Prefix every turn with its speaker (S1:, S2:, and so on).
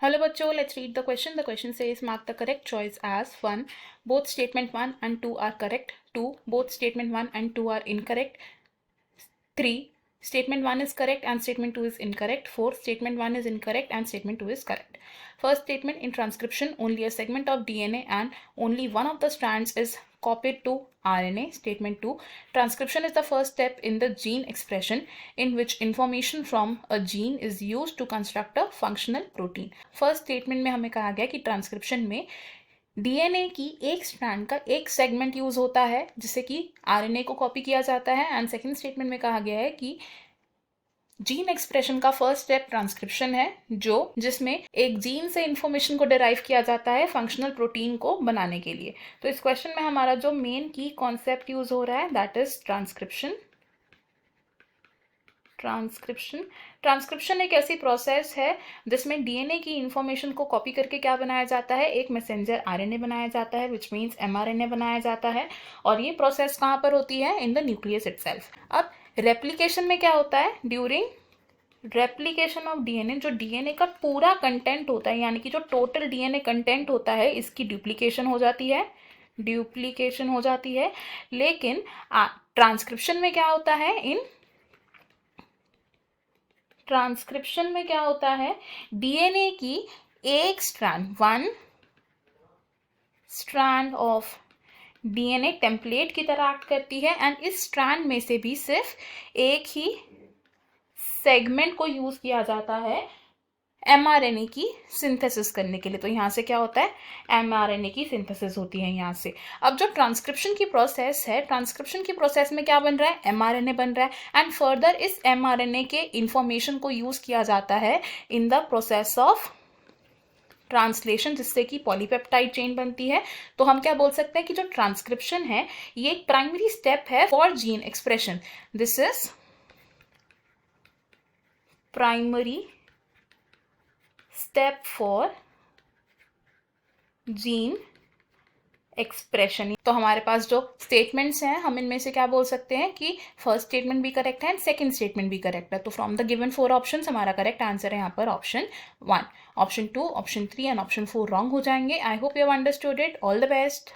S1: Hello bachcho, let's read the question. The question says mark the correct choice as 1. Both statement 1 and 2 are correct. 2. Both statement 1 and 2 are incorrect. 3. Statement 1 is correct and statement 2 is incorrect. 4. Statement 1 is incorrect and statement 2 is correct. First statement, in transcription, only a segment of DNA and only one of the strands is copied to RNA. Statement 2, transcription is the first step in the gene expression in which information from a gene is used to construct a functional protein. First statement में हमें कहा गया कि transcription में DNA की एक strand का एक सेगमेंट यूज होता है जिससे कि आरएनए को कॉपी किया जाता है। एंड सेकंड स्टेटमेंट में कहा गया है कि जीन एक्सप्रेशन का फर्स्ट स्टेप ट्रांसक्रिप्शन है जिसमें एक जीन से इंफॉर्मेशन को डिराइव किया जाता है फंक्शनल प्रोटीन को बनाने के लिए। तो इस क्वेश्चन में हमारा जो मेन की कॉन्सेप्ट यूज हो रहा है दैट इज ट्रांसक्रिप्शन। ट्रांसक्रिप्शन एक ऐसी प्रोसेस है जिसमें डीएनए की इंफॉर्मेशन को कॉपी करके क्या बनाया जाता है, एक मैसेंजर आरएनए बनाया जाता है विच मीन्स एमआरएनए बनाया जाता है। और ये प्रोसेस कहाँ पर होती है, इन द न्यूक्लियस इटसेल्फ। अब रेप्लिकेशन में क्या होता है, ड्यूरिंग रेप्लिकेशन ऑफ डीएनए जो डीएनए का पूरा कंटेंट होता है यानी कि जो टोटल डीएनए कंटेंट होता है इसकी डुप्लीकेशन हो जाती है। लेकिन ट्रांसक्रिप्शन में क्या होता है, ट्रांसक्रिप्शन में क्या होता है, डीएनए की एक strand, one strand of DNA template की तरह एक्ट करती है एंड इस स्ट्रैंड में से भी सिर्फ एक ही सेगमेंट को यूज किया जाता है एमआरएनए की सिंथेसिस करने के लिए। तो यहाँ से क्या होता है, एमआरएनए की सिंथेसिस होती है यहाँ से। अब जो ट्रांसक्रिप्शन की प्रोसेस है, ट्रांसक्रिप्शन की प्रोसेस में क्या बन रहा है, एमआरएनए बन रहा है एंड फर्दर इस एमआरएनए के इंफॉर्मेशन को यूज किया जाता है in the process of translation जिससे कि पॉलीपेप्टाइड चेन बनती है। तो हम क्या बोल सकते हैं कि जो ट्रांसक्रिप्शन है ये एक प्राइमरी स्टेप है for gene expression. This is primary step for gene expression. तो हमारे पास जो स्टेटमेंट्स हैं हम इनमें से क्या बोल सकते हैं कि फर्स्ट स्टेटमेंट भी करेक्ट है एंड सेकंड स्टेटमेंट भी करेक्ट है। तो फ्रॉम द गिवन 4 ऑप्शंस हमारा करेक्ट आंसर है यहाँ पर option 1। Option 2, option 3 and option 4 wrong हो जाएंगे। I hope you have understood it. All the best.